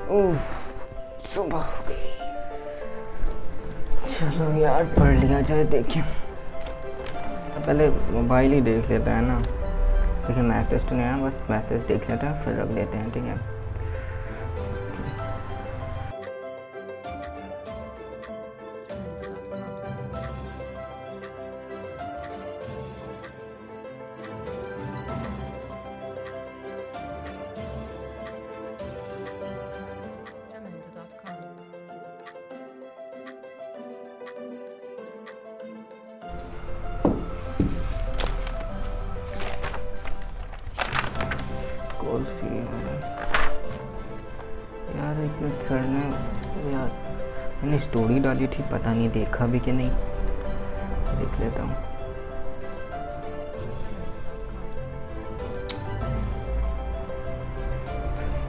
उफ, सुबह हो गई। चलो यार पढ़ लिया जाए। देखें पहले मोबाइल ही देख लेता है ना। देखिए मैसेज तो नहीं आया, बस मैसेज देख लेते हैं फिर रख देते हैं। ठीक है कोर्स यार। एक मिनट सर ने यार मैंने स्टोरी डाली थी, पता नहीं देखा भी कि नहीं। देख लेता हूँ।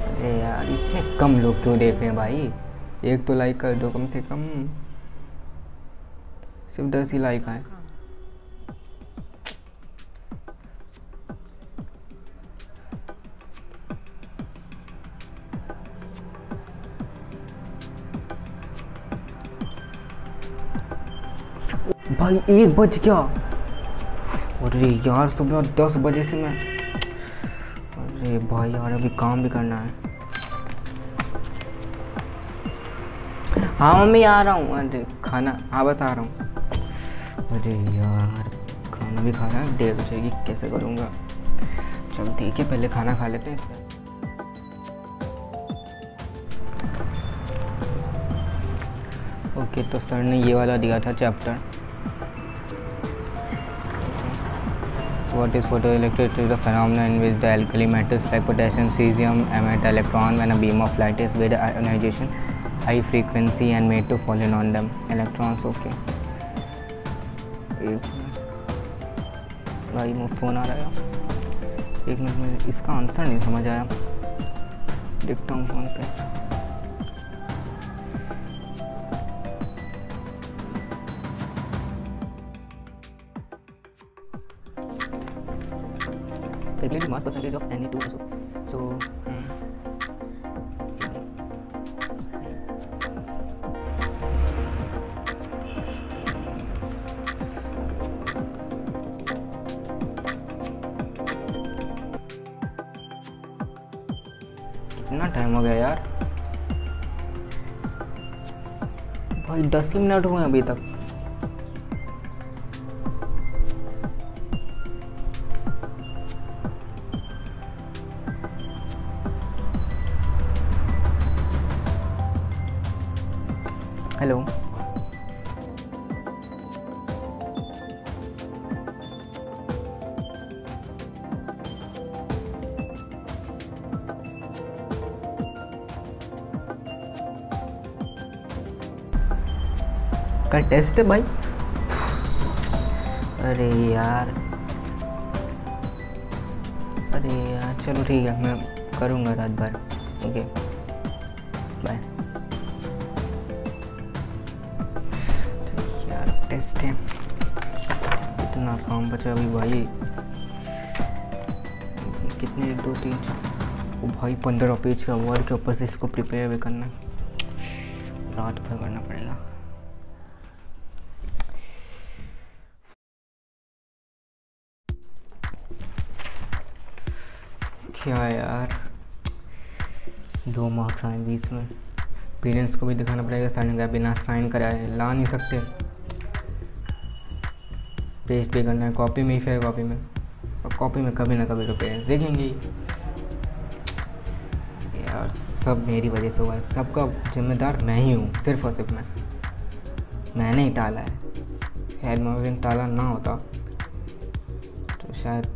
अरे यार इतने कम लोग क्यों देख रहे हैं भाई? एक तो लाइक कर दो कम से कम। सिर्फ 10 ही लाइक आए। भाई 1 बज गया। अरे यार सुबह 10 बजे से मैं, अरे भाई यार अभी काम भी करना है। हाँ मम्मी आ रहा हूँ। अरे खाना, हाँ बस आ रहा हूँ। अरे यार खाना भी खाना है, देर हो जाएगी, कैसे करूँगा। चल ठीक है पहले खाना खा लेते हैं। ओके तो सर ने ये वाला दिया था chapter. What is photoelectricity? Is the phenomenon in which the alkali metals like potassium, cesium emit electron when a beam of light is with ionization high frequency and made to fall in on them. Electrons, okay. एक minute भाई मुझे phone आ रहा है। एक minute में इसका answer नहीं समझ आया, देखता हूँ फ़ोन पे। Calculate the mass percentage of Na2SO. So कितना टाइम हो गया यार भाई? 10 ही मिनट हुए अभी तक। हेलो कल टेस्ट है भाई। अरे यार, अरे यार चलो ठीक है, मैं करूँगा रात भर। Okay bye. यार टेस्ट है, इतना काम बचा अभी भाई। कितने 1 2 3 4 ओ भाई 15 पेज का वर्क के ऊपर से इसको प्रिपेयर भी करना है। रात भर करना पड़ेगा। क्या यार 2 मार्क्स आए 20 में। पेरेंट्स को भी दिखाना पड़ेगा साइन का, बिना साइन कराए ला नहीं सकते। पेस्ट भी करना है, कॉपी में ही फेयर कॉपी में, और कॉपी में कभी ना कभी तो पेरेंट्स देखेंगे यार। सब मेरी वजह से हुआ है, सबका जिम्मेदार मैं ही हूँ, सिर्फ और सिर्फ मैंने ही टाला है। शायद मैं उस दिन टाला ना होता तो शायद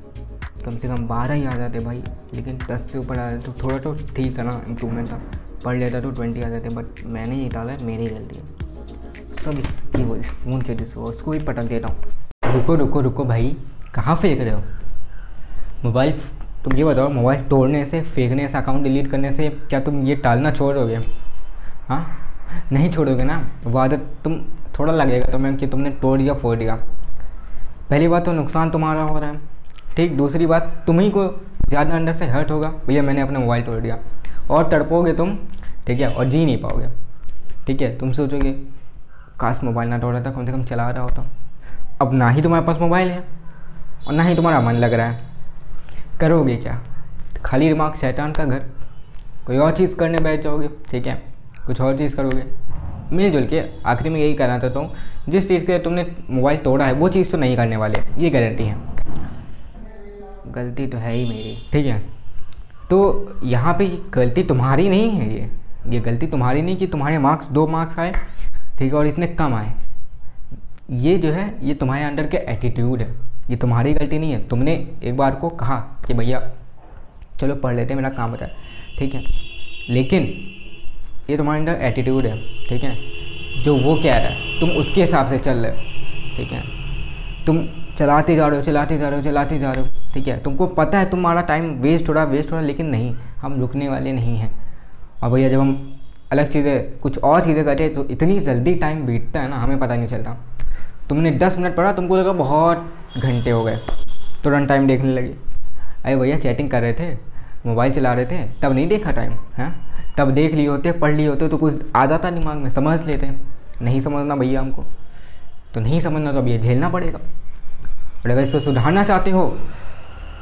कम से कम 12 ही आ जाते भाई, लेकिन 10 से ऊपर आ जाते तो थोड़ा तो ठीक है ना, इम्प्रूवमेंट था। पढ़ लेता तो 20 आ जाते, बट मैंने ही डाला है, मेरी गलती है। सब इसकी वजह से, फ़ोन के वजह से, उसको ही पटक देता हूँ। रुको रुको रुको भाई, कहाँ फेंक रहे हो मोबाइल? तुम ये बताओ, मोबाइल तोड़ने से, फेंकने से, अकाउंट डिलीट करने से क्या तुम ये टालना छोड़ोगे? हाँ नहीं छोड़ोगे ना। वो आदत तुम थोड़ा लगेगा तुम्हें कि तुमने तोड़ दिया, फोड़ दिया। पहली बात तो नुकसान तुम्हारा हो रहा है, ठीक। दूसरी बात तुम्ही को ज़्यादा अंदर से हर्ट होगा, भैया मैंने अपना मोबाइल तोड़ दिया, और तड़पोगे तुम ठीक है, और जी नहीं पाओगे। ठीक है, तुम सोचोगे काश मोबाइल ना दौड़ा था, कम से कम चला रहा होता। अब ना ही तुम्हारे पास मोबाइल है और ना ही तुम्हारा मन लग रहा है, करोगे क्या? खाली दिमाग शैतान का घर, कोई और चीज़ करने बैठ जाओगे। ठीक है, कुछ और चीज़ करोगे। मिलजुल के आखिरी में यही कहना चाहता हूँ, जिस चीज़ के लिए तुमने मोबाइल तोड़ा है वो चीज़ तो नहीं करने वाले, ये गारंटी है। गलती तो है ही मेरी। ठीक है, तो यहाँ पे गलती तुम्हारी नहीं है, ये गलती तुम्हारी नहीं कि तुम्हारे मार्क्स 2 मार्क्स आए, ठीक है, और इतने कम आए। ये जो है ये तुम्हारे अंदर के एटीट्यूड है, ये तुम्हारी गलती नहीं है। तुमने एक बार को कहा कि भैया चलो पढ़ लेते, मेरा काम होता है। ठीक है, लेकिन ये तुम्हारे अंदर एटीट्यूड है। ठीक है, जो वो कह रहा है तुम उसके हिसाब से चल रहे हो। ठीक है, तुम चलाते जा रहे हो, चलाते जा रहे हो, चलाते जा रहे हो। ठीक है, तुमको पता है तुम्हारा टाइम वेस्ट हो रहा, लेकिन नहीं, हम रुकने वाले नहीं हैं। और भैया जब हम अलग चीज़ें कुछ और चीज़ें करते हैं तो इतनी जल्दी टाइम बीतता है ना, हमें पता नहीं चलता। तुमने 10 मिनट पढ़ा, तुमको लगा बहुत घंटे हो गए, तुरंत टाइम देखने लगे। अरे भैया चैटिंग कर रहे थे, मोबाइल चला रहे थे, तब नहीं देखा टाइम है? तब देख लिए होते, पढ़ लिए होते तो कुछ आ जाता दिमाग में, समझ लेते हैं। नहीं समझना भैया हमको, तो नहीं समझना तो अब ये झेलना पड़ेगा। और अगर इसको सुधारना चाहते हो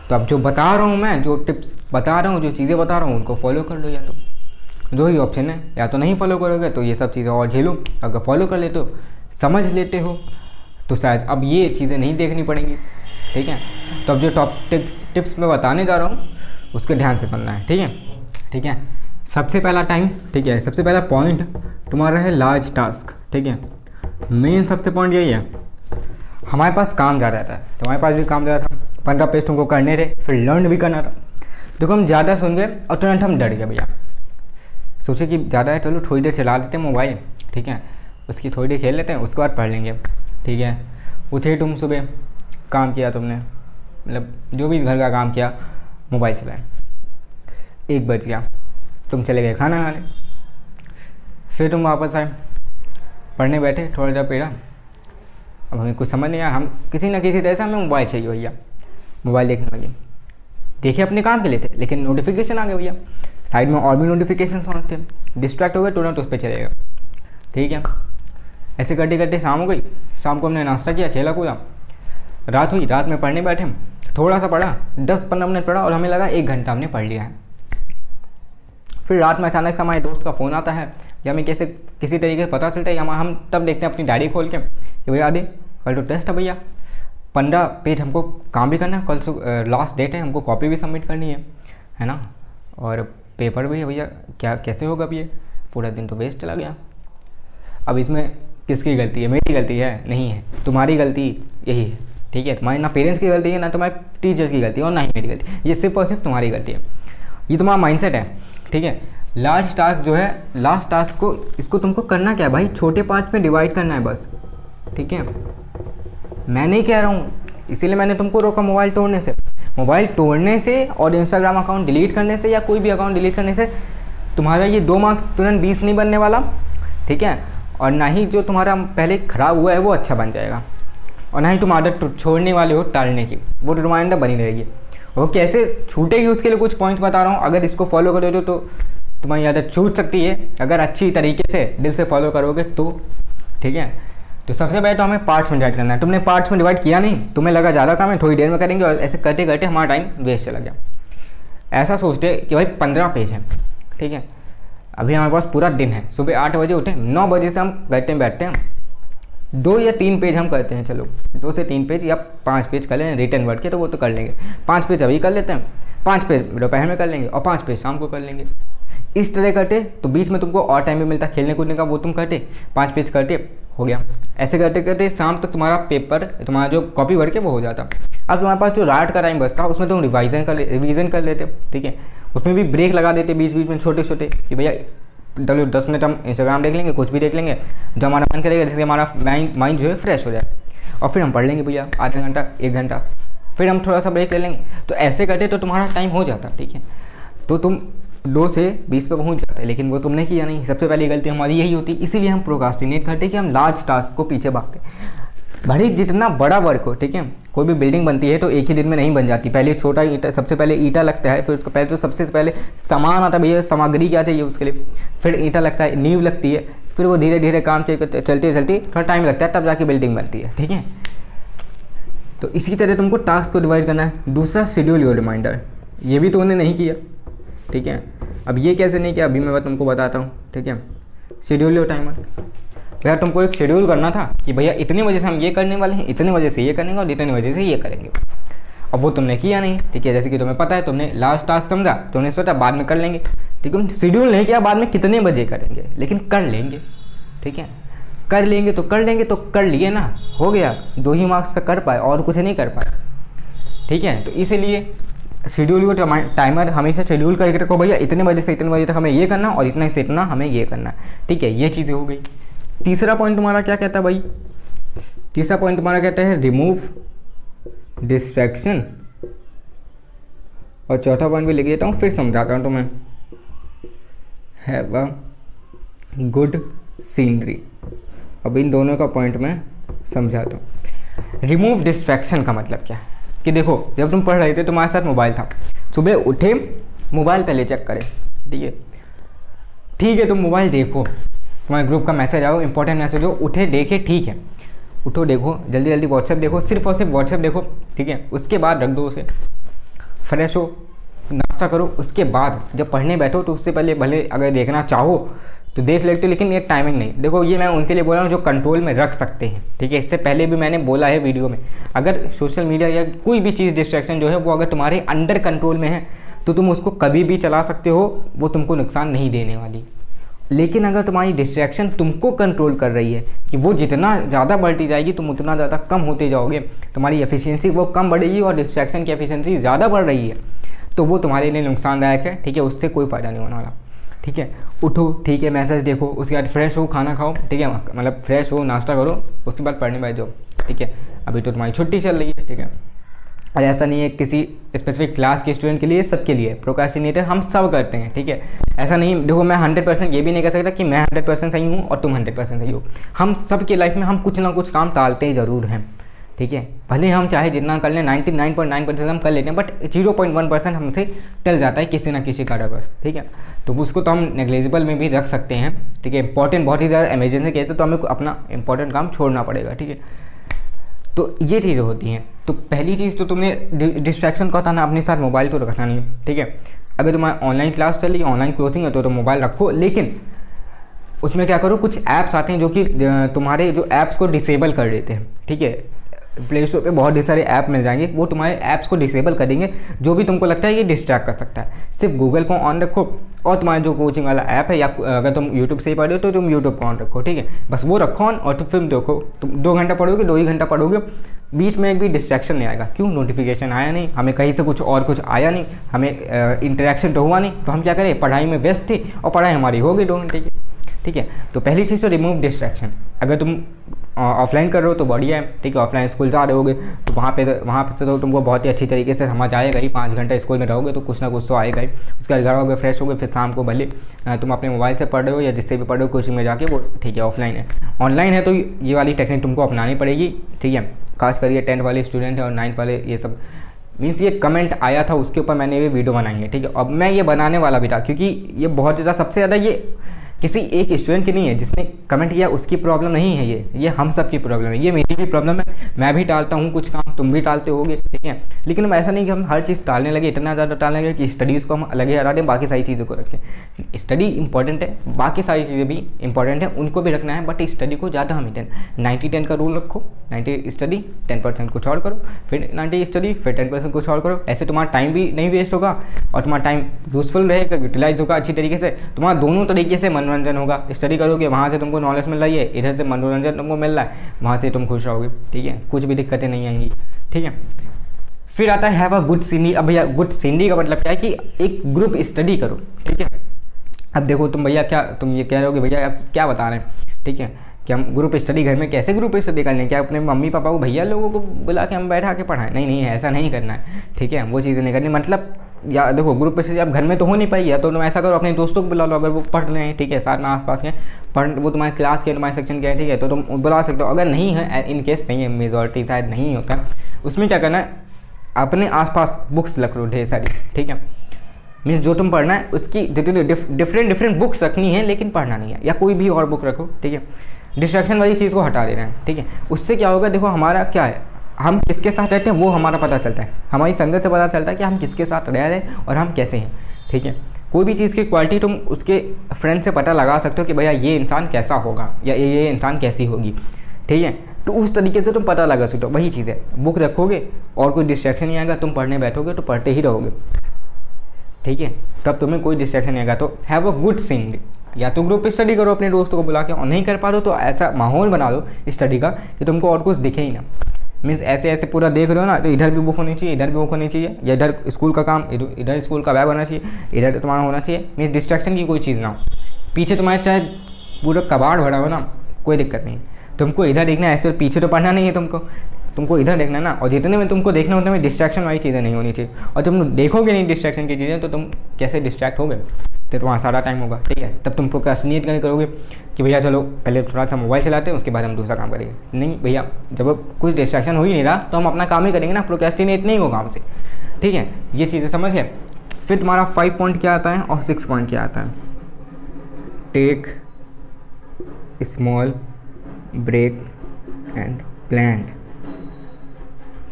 तो अब जो बता रहा हूँ मैं, जो टिप्स बता रहा हूँ, जो चीज़ें बता रहा हूँ, उनको फॉलो कर लो। या तो दो ही ऑप्शन है, या तो नहीं फॉलो करोगे तो ये सब चीज़ें और झेलो, अगर फॉलो कर लेते हो, समझ लेते हो, तो शायद अब ये चीज़ें नहीं देखनी पड़ेंगी। ठीक है, तो अब जो टॉप टिप्स मैं बताने जा रहा हूँ उसको ध्यान से सुनना है। ठीक है, ठीक है। सबसे पहला टाइम, ठीक है, सबसे पहला पॉइंट तुम्हारा है लार्ज टास्क। ठीक है, मेन सबसे पॉइंट यही है, हमारे पास काम ज़्यादा रहता है, तुम्हारे पास भी काम ज़्यादा था, 15 पेज तुमको करने थे, फिर लर्न भी करना था। देखो हम ज़्यादा सुन गए और तुरंत हम डर गए भैया, सोचे कि ज़्यादा है, चलो थोड़ी देर चला लेते हैं मोबाइल। ठीक है, उसकी थोड़ी देर खेल लेते हैं, उसके बाद पढ़ लेंगे। ठीक है, उठे तुम सुबह, काम किया तुमने, मतलब जो भी घर का काम किया, मोबाइल चलाए, 1 बज गया, तुम चले गए खाना खाने, फिर तुम वापस आए, पढ़ने बैठे, थोड़ा देर पढ़ा, अब हमें कुछ समझ नहीं आया, हम किसी न किसी तरह से हमें मोबाइल चाहिए भैया, मोबाइल देखने लगे। देखिए अपने काम के लिए थे, लेकिन नोटिफिकेशन आ गया भैया, साइड में और भी नोटिफिकेशन थे, डिस्ट्रैक्ट हो गए, तुरंत उस पर चले गए। ठीक है, ऐसे करते करते शाम हो गई, शाम को हमने नाश्ता किया, खेला कूदा, रात हुई, रात में पढ़ने बैठे, थोड़ा सा पढ़ा, 10-15 मिनट पढ़ा और हमें लगा 1 घंटा हमने पढ़ लिया है। फिर रात में अचानक से हमारे दोस्त का फ़ोन आता है, या हमें कैसे किसी तरीके से पता चलता है, या हम तब देखते हैं अपनी डायरी खोल के कि भैया आदि कल तो टेस्ट है भैया, 15 पेज हमको काम भी करना है, कल लास्ट डेट है, हमको कॉपी भी सबमिट करनी है ना, और पेपर भी है भैया, क्या कैसे होगा अब ये, पूरा दिन तो वेस्ट चला गया। अब इसमें किसकी गलती है? मेरी गलती है? नहीं है, तुम्हारी गलती यही है। ठीक है, तुम्हारी ना पेरेंट्स की गलती है, ना तुम्हारे टीचर्स की गलती है, और ना ही मेरी गलती, ये सिर्फ और सिर्फ तुम्हारी गलती है। ये तुम्हारा माइंडसेट है। ठीक है, लार्ज टास्क जो है, लास्ट टास्क को, इसको तुमको करना क्या है भाई, छोटे पार्ट में डिवाइड करना है बस। ठीक है, मैं नहीं कह रहा हूँ, इसीलिए मैंने तुमको रोका मोबाइल तोड़ने से। मोबाइल तोड़ने से और इंस्टाग्राम अकाउंट डिलीट करने से, या कोई भी अकाउंट डिलीट करने से तुम्हारा ये 2 मार्क्स तुरंत 20 नहीं बनने वाला। ठीक है, और ना ही जो तुम्हारा पहले ख़राब हुआ है वो अच्छा बन जाएगा, और ना ही तुम आदत छोड़ने वाले हो टालने की, वो तो तुम्हारे अंदर बनी रहेगी। वो कैसे छूटेगी उसके लिए कुछ पॉइंट्स बता रहा हूँ, अगर इसको फॉलो करोगे तो तुम्हारी आदत छूट सकती है, अगर अच्छी तरीके से दिल से फॉलो करोगे तो। ठीक है, तो सबसे पहले तो हमें पार्ट्स में डिवाइड करना है। तुमने पार्ट्स में डिवाइड किया नहीं, तुम्हें लगा ज़्यादा काम है, थोड़ी देर में करेंगे, और ऐसे करते करते हमारा टाइम वेस्ट चला गया। ऐसा सोचते कि भाई 15 पेज हैं, ठीक है, अभी हमारे पास पूरा दिन है, सुबह 8 बजे उठे, 9 बजे से हम करते बैठते हैं, 2 या 3 पेज हम करते हैं, चलो 2 से 3 पेज या 5 पेज कर लें रिटर्न वर्ड के, तो वो तो कर लेंगे। 5 पेज अभी कर लेते हैं, 5 पेज दोपहर में कर लेंगे, और 5 पेज शाम को कर लेंगे। इस तरह करते तो बीच में तुमको और टाइम भी मिलता खेलने कूदने का, वो तुम करते, 5 पेज करते, हो गया। ऐसे करते करते शाम तक तुम्हारा पेपर, तुम्हारा जो कॉपी वर्क है वो हो जाता। अब तुम्हारे पास जो रात का टाइम बचता, उसमें तुम रिवीजन कर लेते। ठीक है, उसमें भी ब्रेक लगा देते बीच बीच में छोटे छोटे, कि भैया चलो 10 मिनट हम इंस्टाग्राम देख लेंगे, कुछ भी देख लेंगे जो हमारा मन करेगा, जिससे हमारा माइंड जो है फ्रेश हो जाए, और फिर हम पढ़ लेंगे भैया आधा घंटा 1 घंटा, फिर हम थोड़ा सा ब्रेक ले लेंगे। तो ऐसे करते तो तुम्हारा टाइम हो जाता। ठीक है, तो तुम 2 से 20 पे पहुंच जाते, लेकिन वो तुमने किया नहीं। सबसे पहली गलती हमारी यही होती, इसीलिए हम प्रोक्रास्टिनेट करते कि हम लार्ज टास्क को पीछे भागते। भले जितना बड़ा वर्क हो, ठीक है, कोई भी बिल्डिंग बनती है तो एक ही दिन में नहीं बन जाती। पहले छोटा ईंटा, सबसे पहले ईंटा लगता है, फिर उसको पहले तो सबसे पहले सामान आता है, भैया सामग्री क्या चाहिए उसके लिए, फिर ईंटा लगता है, नींव लगती है, फिर वो धीरे धीरे काम चलते चलते थोड़ा टाइम लगता है, तब जाके बिल्डिंग बनती है, ठीक है। तो इसी तरह तुमको टास्क को डिवाइड करना है। दूसरा, शेड्यूल योर रिमाइंडर, ये भी तुमने नहीं किया, ठीक है। अब ये कैसे नहीं किया, अभी मैं तुमको बताता हूँ, ठीक है। शेड्यूल योर टाइमर, भैया तुमको एक शेड्यूल करना था कि भैया इतने बजे से हम ये करने वाले हैं, इतने बजे से ये करेंगे और इतने बजे से ये करेंगे। अब वो तुमने किया नहीं, ठीक है। जैसे कि तुम्हें पता है, तुमने लास्ट टास्क समझा, तुमने सोचा बाद में कर लेंगे, ठीक है। शेड्यूल नहीं किया बाद में कितने बजे करेंगे, लेकिन कर लेंगे, ठीक है। कर लेंगे तो कर लिए ना, हो गया, 2 ही मार्क्स का कर पाए और कुछ नहीं कर पाए, ठीक है। तो इसीलिए शेड्यूल को टाइमर हमेशा शेड्यूल करके रखो, भैया इतने बजे से इतने बजे तक हमें ये करना और इतने से इतना हमें ये करना, ठीक है। ये चीज़ें हो गई। तीसरा पॉइंट तुम्हारा क्या कहता है भाई, तीसरा पॉइंट तुम्हारा कहता है रिमूव डिस्ट्रैक्शन, और चौथा पॉइंट भी लिख देता हूँ, फिर समझाता हूँ तुम्हें, हैव अ गुड सीनरी। अब इन दोनों का पॉइंट मैं समझाता हूँ। रिमूव डिस्ट्रैक्शन का मतलब क्या है कि देखो, जब तुम पढ़ रहे थे तुम्हारे साथ मोबाइल था, सुबह उठे मोबाइल पहले चेक करें, ठीक है, तुम मोबाइल देखो, तुम्हारे ग्रुप का मैसेज आओ, इंपॉर्टेंट मैसेज हो, उठे देखे, ठीक है, उठो देखो, जल्दी जल्दी व्हाट्सएप देखो, सिर्फ और सिर्फ व्हाट्सएप देखो, ठीक है। उसके बाद रख दो उसे, फ्रेश हो, नाश्ता करो, उसके बाद जब पढ़ने बैठो तो उससे पहले भले अगर देखना चाहो तो देख लेते हो, लेकिन ये टाइमिंग नहीं। देखो ये मैं उनके लिए बोल रहा हूँ जो कंट्रोल में रख सकते हैं, ठीक है। इससे पहले भी मैंने बोला है वीडियो में, अगर सोशल मीडिया या कोई भी चीज़ डिस्ट्रैक्शन जो है वो अगर तुम्हारे अंडर कंट्रोल में है तो तुम उसको कभी भी चला सकते हो, वो तुमको नुकसान नहीं देने वाली। लेकिन अगर तुम्हारी डिस्ट्रैक्शन तुमको कंट्रोल कर रही है कि वो जितना ज़्यादा बढ़ती जाएगी तुम उतना ज़्यादा कम होते जाओगे, तुम्हारी एफिशिएंसी वो कम बढ़ेगी और डिस्ट्रैक्शन की एफिशिएंसी ज़्यादा बढ़ रही है, तो वो तुम्हारे लिए नुकसानदायक है, ठीक है। उससे कोई फ़ायदा नहीं होने वाला, ठीक है। उठो, ठीक है, मैसेज देखो, उसके बाद फ्रेश हो, खाना खाओ, ठीक है, मतलब फ्रेश हो, नाश्ता करो, उसके बाद पढ़ने बैठ जाओ, ठीक है। अभी तो तुम्हारी छुट्टी चल रही है, ठीक है। और ऐसा नहीं है किसी स्पेसिफिक क्लास के स्टूडेंट के लिए, सबके लिए प्रोक्रास्टिनेटर हम सब करते हैं, ठीक है। ऐसा नहीं, देखो मैं 100% ये भी नहीं कह सकता कि मैं 100% सही हूँ और तुम 100% सही हो। हम सब के लाइफ में हम कुछ ना कुछ काम टालते ही ज़रूर हैं, ठीक है। भले हम चाहे जितना कर लें, 99.9% हम कर लेते हैं, बट 0.1% हमसे टल जाता है किसी ना किसी कारणवश, ठीक है। तो उसको तो हम नेग्लिजिबल में भी रख सकते हैं, ठीक है। इंपॉर्टेंट बहुत ही ज़्यादा इमरजेंसी कहते तो हमें अपना इंपॉर्टेंट काम छोड़ना पड़ेगा, ठीक है। तो ये चीज़ें होती हैं। तो पहली चीज़ तो तुमने डिस्ट्रैक्शन का था ना, अपने साथ मोबाइल तो रखना नहीं, ठीक है। अगर तुम्हारी ऑनलाइन क्लास चल रही है, ऑनलाइन कोचिंग है तो मोबाइल रखो, लेकिन उसमें क्या करो, कुछ ऐप्स आते हैं जो कि तुम्हारे जो ऐप्स को डिसेबल कर देते हैं, ठीक है। प्ले स्टोर पे बहुत सारे ऐप मिल जाएंगे, वो तुम्हारे ऐप्स को डिसेबल कर देंगे जो भी तुमको लगता है ये डिस्ट्रैक्ट कर सकता है। सिर्फ गूगल को ऑन रखो, और तुम्हारा जो कोचिंग वाला ऐप है, या अगर तुम यूट्यूब से ही पढ़ रहे हो तो तुम यूट्यूब को ऑन रखो, ठीक है। बस वो रखो ऑन, और तुम फिल्म देखो, तुम 2 घंटा पढ़ोगे, 2 ही घंटा पढ़ोगे, बीच में एक भी डिस्ट्रैक्शन नहीं आएगा। क्यों? नोटिफिकेशन आया नहीं, हमें कहीं से कुछ आया नहीं, हमें इंटरेक्शन तो हुआ नहीं, तो हम क्या करें, पढ़ाई में व्यस्त थे और पढ़ाई हमारी हो गई 2 घंटे की, ठीक है। तो पहली चीज़ तो रिमूव डिस्ट्रैक्शन। अगर तुम ऑफलाइन कर रहे हो तो बढ़िया है, ठीक है। ऑफलाइन स्कूल जा रहे होगे तो वहाँ से तो तुमको बहुत ही अच्छी तरीके से समझ आएगा ही। 5 घंटा स्कूल में रहोगे तो कुछ ना कुछ तो आएगा ही। उसके बाद घर आओगे, फ्रेश होगे, फिर शाम को भले तुम अपने मोबाइल से पढ़ रहे हो या जिससे भी पढ़ रहे हो कोचिंग में जाके, वो ठीक है। ऑफलाइन है, ऑनलाइन है तो ये वाली टेक्निक तुमको अपनानी पड़ेगी, ठीक है। खास कर ये 10th वाले स्टूडेंट है और 9th वाले, ये सब मीन्स ये कमेंट आया था उसके ऊपर मैंने ये वीडियो बनाई है, ठीक है। अब मैं ये बनाने वाला भी था क्योंकि ये बहुत ज़्यादा, सबसे ज़्यादा ये किसी एक स्टूडेंट की नहीं है जिसने कमेंट किया उसकी प्रॉब्लम नहीं है, ये हम सब की प्रॉब्लम है, ये मेरी भी प्रॉब्लम है। मैं भी टालता हूँ कुछ काम, तुम भी टालते होगे, ठीक है। लेकिन हम ऐसा नहीं कि हम हर चीज़ टालने लगे, इतना ज़्यादा टालने लगे कि स्टडीज़ को हम अलग ही हटा दें, बाकी सारी चीज़ों को रखें। स्टडी इंपॉर्टेंट है, बाकी सारी चीज़ें भी इंपॉर्टेंट है, उनको भी रखना है, बट स्टडी को ज़्यादा हम 90-10 का रूल रखो। 90 स्टडी, 10% कुछ और करो, फिर 90 स्टडी, फिर 10% कुछ और करो। ऐसे तुम्हारा टाइम भी नहीं वेस्ट होगा और तुम्हारा टाइम यूजफुल रहेगा, यूटिलाइज होगा अच्छी तरीके से, तुम्हारा दोनों तरीके से मनोरंजन होगा। स्टडी करोगे, वहाँ से तुमको नॉलेज मिल रही है, इधर से मनोरंजन तुमको मिल रहा है, वहाँ से तुम खुश रहोगे, ठीक है। कुछ भी दिक्कतें नहीं आएंगी, ठीक है। फिर आता है हैव अ गुड सीनरी। अब भैया गुड सीनरी का मतलब क्या है कि एक ग्रुप स्टडी करो, ठीक है। अब देखो तुम भैया क्या तुम ये कह रहे हो कि भैया आप क्या बता रहे हैं, ठीक है, कि हम ग्रुप स्टडी घर में कैसे ग्रुप स्टडी कर लें, क्या अपने मम्मी पापा को भैया लोगों को बुला के हम बैठा के पढ़ाएं? नहीं, ऐसा नहीं करना है, ठीक है। वो चीज़ें नहीं करनी, मतलब या देखो ग्रुप पे से आप घर में तो हो नहीं पाई है, तो तुम ऐसा करो अपने दोस्तों को बुला लो, अगर वो पढ़ रहे हैं, ठीक है, साथ में आसपास के पढ़, वो तुम्हारे क्लास के तुम्हारे सेक्शन के हैं, ठीक है, तो तुम बुला सकते हो। अगर नहीं है, इन केस नहीं है, मेजॉरिटी शायद नहीं होता, उसमें क्या करना है, अपने आसपास बुक्स रख लो ढेर सारी, ठीक है। मीन्स जो तुम पढ़ना है उसकी डिफरेंट बुक्स रखनी है, लेकिन पढ़ना नहीं है, या कोई भी और बुक रखो, ठीक है। डिस्ट्रैक्शन वाली चीज़ को हटा देना है, ठीक है। उससे क्या होगा, देखो हमारा क्या है, हम किसके साथ रहते हैं वो हमारा पता चलता है, हमारी संगत से पता चलता है कि हम किसके साथ रह रहे हैं और हम कैसे हैं, ठीक है। कोई भी चीज़ की क्वालिटी तुम उसके फ्रेंड से पता लगा सकते हो कि भैया ये इंसान कैसा होगा या ये इंसान कैसी होगी, ठीक है। तो उस तरीके से तुम पता लगा सकते हो। वही चीज़ है, बुक रखोगे और कोई डिस्ट्रैक्शन नहीं आएगा, तुम पढ़ने बैठोगे तो पढ़ते ही रहोगे, ठीक है, तब तुम्हें कोई डिस्ट्रैक्शन नहीं आएगा। तो हैव अ गुड सिंग, या तो ग्रुप स्टडी करो अपने दोस्तों को बुला के, और नहीं कर पा रहे हो तो ऐसा माहौल बना दो स्टडी का कि तुमको और कुछ दिखे ही ना। मीन्स ऐसे ऐसे पूरा देख रहे हो ना, तो इधर भी बुक होनी चाहिए, इधर भी बुक होनी चाहिए, या इधर स्कूल का काम, इधर स्कूल का बैग होना चाहिए, इधर तुम्हारा होना चाहिए। मीन्स डिस्ट्रैक्शन की कोई चीज़ ना हो। पीछे तुम्हारे चाहे पूरा कबाड़ भरा हो ना, कोई दिक्कत नहीं, तुमको इधर देखना है, ऐसे पीछे तो पढ़ना नहीं है तुमको इधर देखना है ना। और जितने में तुमको देखना होता है डिस्ट्रैक्शन वाली चीज़ें नहीं होनी चाहिए। और तुम देखोगे नहीं डिस्ट्रैक्शन की चीज़ें, तो तुम कैसे डिस्ट्रैक्ट होगे, तो तुम्हारा सारा टाइम होगा, ठीक है। तब तुम प्रोक्रेस्टिनेट करोगे कि भैया चलो पहले थोड़ा सा मोबाइल चलाते हैं, उसके बाद हम दूसरा काम करेंगे। नहीं भैया, जब कुछ डिस्ट्रैक्शन हो ही नहीं रहा तो हम अपना काम ही करेंगे ना, प्रोक्रेस्टिनेट नहीं होगा हमसे, ठीक है। ये चीज़ें समझ गए। फिर तुम्हारा 5 पॉइंट क्या आता है और 6 पॉइंट क्या आता है। Take small break and plan,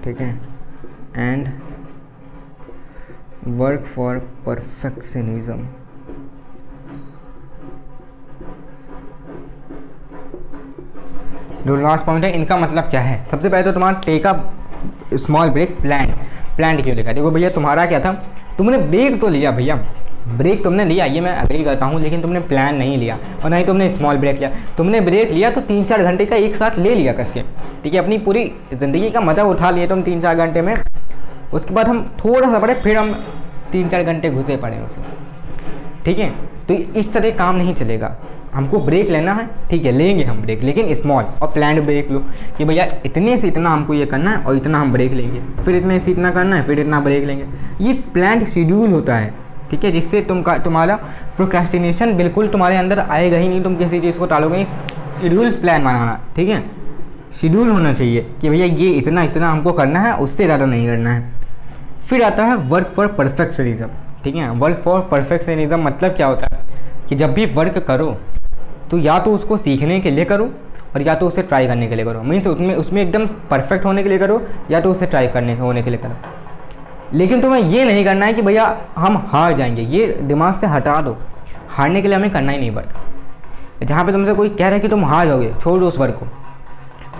ठीक है, एंड वर्क फॉर परफेक्शनिज्म। जो लास्ट पॉइंट है, इनका मतलब क्या है। सबसे पहले तो तुम्हारा take a small break plan क्यों लिखा। देखो भैया, तुम्हारा क्या था, तुमने ब्रेक तो लिया भैया, ब्रेक तुमने लिया, ये मैं अग्री करता हूँ, लेकिन तुमने प्लान नहीं लिया और ना ही तुमने स्मॉल ब्रेक लिया। तुमने ब्रेक लिया तो 3-4 घंटे का एक साथ ले लिया कस के, ठीक है। अपनी पूरी ज़िंदगी का मज़ा उठा लिए तुम 3-4 घंटे में। उसके बाद हम थोड़ा सा पढ़े, फिर हम 3-4 घंटे घुसे पड़े उसमें, ठीक है। तो इस तरह काम नहीं चलेगा। हमको ब्रेक लेना है, ठीक है, लेंगे हम ब्रेक, लेकिन स्मॉल और प्लान्ड ब्रेक लो कि भैया इतने से इतना हमको ये करना है और इतना हम ब्रेक लेंगे, फिर इतने से इतना करना है, फिर इतना ब्रेक लेंगे। ये प्लान्ड शेड्यूल होता है, ठीक है, जिससे तुम्हारा प्रोक्रेस्टिनेशन बिल्कुल तुम्हारे अंदर आएगा ही नहीं। तुम किसी चीज़ को टालोगे, शेड्यूल प्लान बनाना, ठीक है। शेड्यूल होना चाहिए कि भैया ये इतना इतना हमको करना है, उससे ज़्यादा नहीं करना है। फिर आता है वर्क फॉर परफेक्शनिज्म, ठीक है। वर्क फॉर परफेक्शनिज्म मतलब क्या होता है कि जब भी वर्क करो तो या तो उसको सीखने के लिए करो और या तो उसे ट्राई करने के लिए करो। मीन्स उसमें एकदम परफेक्ट होने के लिए करो या तो उसे ट्राई होने के लिए करो। लेकिन तुम्हें ये नहीं करना है कि भैया हम हार जाएंगे, ये दिमाग से हटा दो। हारने के लिए हमें करना ही नहीं वर्क। जहाँ पे तुमसे कोई कह रहा है कि तुम हार जाओगे, छोड़ दो उस वर्क को,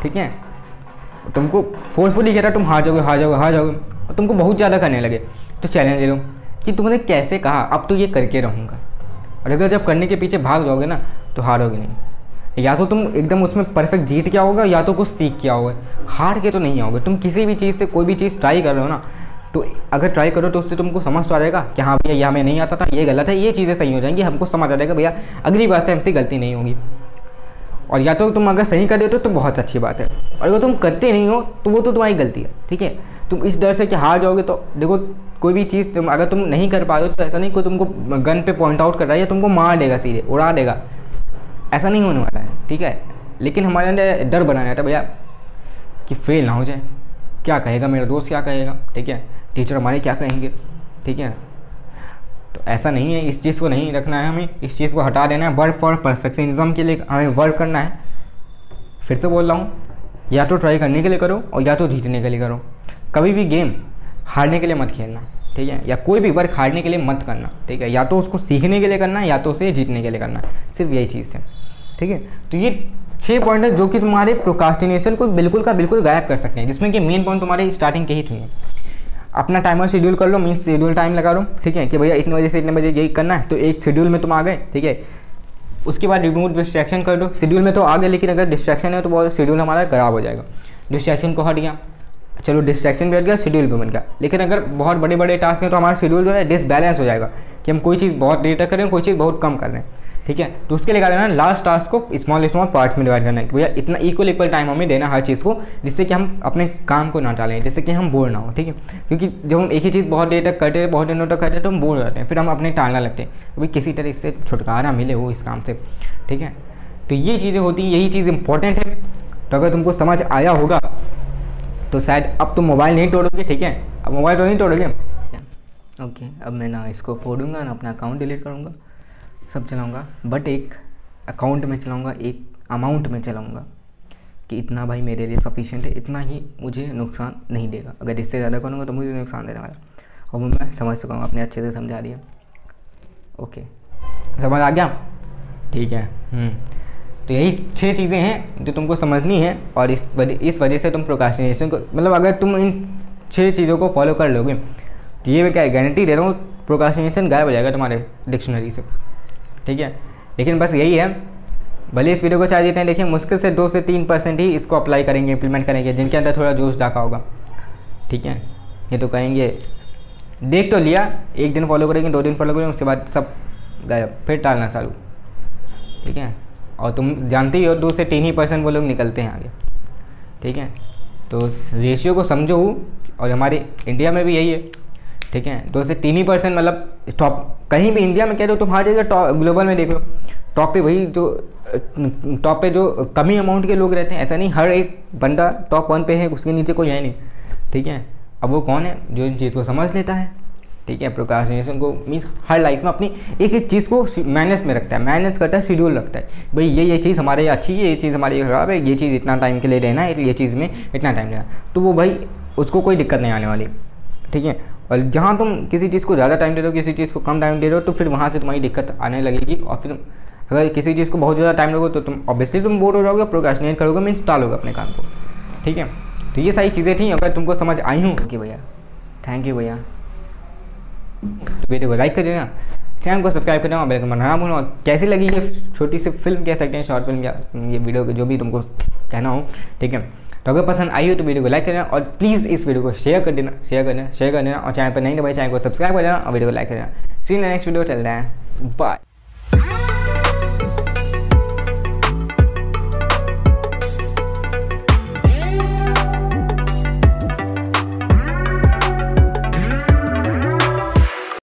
ठीक है। तुमको फोर्सफुली कह रहा है तुम हार जाओगे और तुमको बहुत ज़्यादा करने लगे, तो चैलेंज ले लो कि तुमने कैसे कहा, अब तो ये करके रहूँगा। और अगर जब करने के पीछे भाग जाओगे ना तो हारोगे नहीं। या तो तुम एकदम उसमें परफेक्ट जीत के आओगे या तो कुछ सीख के आओगे, हार के तो नहीं आओगे। तुम किसी भी चीज़ से कोई भी चीज़ ट्राई कर रहे हो ना, तो अगर ट्राई करो तो उससे तुमको समझ तो आ जाएगा कि हाँ भैया ये हमें नहीं आता था, ये गलत है, ये चीज़ें सही हो जाएंगी, हमको समझ आ जाएगा भैया अगली बार से हमसे गलती नहीं होगी। और या तो तुम अगर सही कर देते हो तो बहुत अच्छी बात है, और अगर तुम करते नहीं हो तो वो तो तुम्हारी गलती है, ठीक है। तुम इस डर से कि हार जाओगे, तो देखो कोई भी चीज़ अगर तुम नहीं कर पा रहे हो तो ऐसा नहीं कोई तुमको गन पे पॉइंट आउट कर रहा है या तुमको मार देगा, सीधे उड़ा देगा, ऐसा नहीं होने वाला है, ठीक है। लेकिन हमारे अंदर डर बना रहता है भैया कि फेल ना हो जाए, क्या कहेगा मेरा दोस्त, क्या कहेगा, ठीक है, टीचर हमारे क्या कहेंगे, ठीक है। तो ऐसा नहीं है, इस चीज़ को नहीं रखना है हमें, इस चीज़ को हटा देना है। वर्क फॉर परफेक्शनिज्म के लिए हमें वर्क करना है। फिर से बोल रहा हूँ, या तो ट्राई करने के लिए करो और या तो जीतने के लिए करो। कभी भी गेम हारने के लिए मत खेलना, ठीक है, या कोई भी वर्क हारने के लिए मत करना, ठीक है। या तो उसको सीखने के लिए करना है या तो उसे जीतने के लिए करना है, सिर्फ यही चीज़ है, ठीक है। तो ये 6 पॉइंट है जो कि तुम्हारे प्रोक्रास्टिनेशन को बिल्कुल का बिल्कुल गायब कर सकते हैं, जिसमें कि मेन पॉइंट तुम्हारे स्टार्टिंग के ही थे। अपना टाइमर शेड्यूल कर लो, मीन्स शेड्यूल टाइम लगा लो, ठीक है, कि भैया इतने बजे से इतने बजे यही करना है, तो एक शेड्यूल में तुम आ गए, ठीक है। उसके बाद रिमूव डिस्ट्रैक्शन कर दो। शेड्यूल में तो आ गए, लेकिन अगर डिस्ट्रैक्शन है तो बहुत शेड्यूल हमारा खराब हो जाएगा। डिस्ट्रैक्शन को हट गया, चलो डिस्ट्रैक्शन भी हट गया, शेड्यूल भी बन गया। लेकिन अगर बहुत बड़े बड़े टास्क हैं तो हमारा शेड्यूल जो है डिसबैलेंस हो जाएगा कि कि हम कोई चीज़ बहुत देर तक करें, कोई चीज़ बहुत कम कर रहे हैं, ठीक है। तो उसके लिए क्या करना है, लास्ट टास्क को स्मॉल पार्ट्स में डिवाइड करना है, भैया इतना इक्वल टाइम हमें देना हर चीज़ को, जिससे कि हम अपने काम को ना टालें, जिससे कि हम बोर ना हो, ठीक है। क्योंकि जब हम एक ही चीज़ बहुत देर तक करते हैं, बहुत दिनों तक करते हैं, तो हम बोर हो जाते हैं, फिर हम अपने टालना लगते हैं। तो भाई किसी तरह इससे छुटकारा मिले हो इस काम से, ठीक है। तो ये चीज़ें होती हैं, यही चीज़ इंपॉर्टेंट है। तो अगर तुमको समझ आया होगा तो शायद अब तुम मोबाइल नहीं तोड़ोगे, ठीक है, अब मोबाइल तो नहीं तोड़ोगे। ओके, अब मैं ना इसको फोड़ूंगा ना अपना अकाउंट डिलीट करूँगा, सब चलाऊँगा, बट एक अकाउंट में चलाऊँगा, एक अमाउंट में चलाऊँगा कि इतना भाई मेरे लिए सफिशिएंट है, इतना ही मुझे नुकसान नहीं देगा। अगर इससे ज़्यादा करूँगा तो मुझे नुकसान देने वाला, और मैं समझ चुका हूँ, आपने अच्छे से समझा दिया। ओके, समझ आ गया, ठीक है। तो यही 6 चीज़ें हैं जो तुमको समझनी है, और इस वजह से तुम प्रोक्रास्टिनेशन को, मतलब अगर तुम इन 6 चीज़ों को फॉलो कर लोगे तो ये मैं क्या गारंटी दे रहा हूँ, प्रोक्रास्टिनेशन गायब हो जाएगा तुम्हारे डिक्शनरी से, ठीक है। लेकिन बस यही है, भले इस वीडियो को चाहे देते हैं, देखिए मुश्किल से 2 से 3% ही इसको अप्लाई करेंगे, इंप्लीमेंट करेंगे, जिनके अंदर थोड़ा जोश जागा होगा, ठीक है। ये तो कहेंगे देख तो लिया, 1 दिन फॉलो करेंगे, 2 दिन फॉलो करेंगे, उसके बाद सब गायब, फिर टालना चालू, ठीक है। और तुम जानते ही हो 2 से 3% वो लोग निकलते हैं आगे, ठीक है। तो रेशियो को समझो, और हमारे इंडिया में भी यही है, ठीक है। 2 से 3% मतलब टॉप, कहीं भी इंडिया में कह रहे हो तुम, हर जगह टॉप, ग्लोबल में देख लो टॉप पे वही जो टॉप पे जो कमी अमाउंट के लोग रहते हैं, ऐसा नहीं हर एक बंदा टॉप 1 पे है, उसके नीचे कोई है नहीं, ठीक है। अब वो कौन है, जो इन चीज़ को समझ लेता है, ठीक है। प्रोक्रास्टिनेशन को मीन हर लाइफ में अपनी एक चीज़ को मैनेज में रखता है, मैनेज करता है, शेड्यूल रखता है, भाई ये चीज़ हमारे लिए अच्छी है, ये चीज़ हमारे लिए ख़राब है, ये चीज़ इतना टाइम के लिए लेना है, ये चीज़ में इतना टाइम लेना, तो वो भाई उसको कोई दिक्कत नहीं आने वाली, ठीक है। और जहाँ तुम किसी चीज़ को ज़्यादा टाइम दे रहे हो, किसी चीज़ को कम टाइम दे रहे हो, तो फिर वहाँ से तुम्हारी दिक्कत आने लगेगी। और फिर अगर किसी चीज़ को बहुत ज़्यादा टाइम दोगे तो तुम ऑब्वियसली तुम बोर हो जाओगे, प्रोक्रास्टिनेट करोगे, मीन्स टालोगे अपने काम को, ठीक है। तो ये सारी चीज़ें थी, अगर तुमको समझ आई हूँ कि भैया, थैंक यू भैया। तो वीडियो को लाइक कर देना, चैनल को सब्सक्राइब करना, बेल आइकन बनाना भूलना। कैसी लगी ये छोटी सी फिल्म कह सकते हैं, शॉर्ट फिल्म या ये वीडियो जो भी तुमको कहना हो, ठीक है। तो अगर पसंद आई हो तो वीडियो को लाइक करना, और प्लीज़ इस वीडियो को शेयर कर देना, और चैनल पर नहीं दबाए चैनल को सब्सक्राइब कर देना, और वीडियो को लाइक कर देना। See you in the next video, till then bye.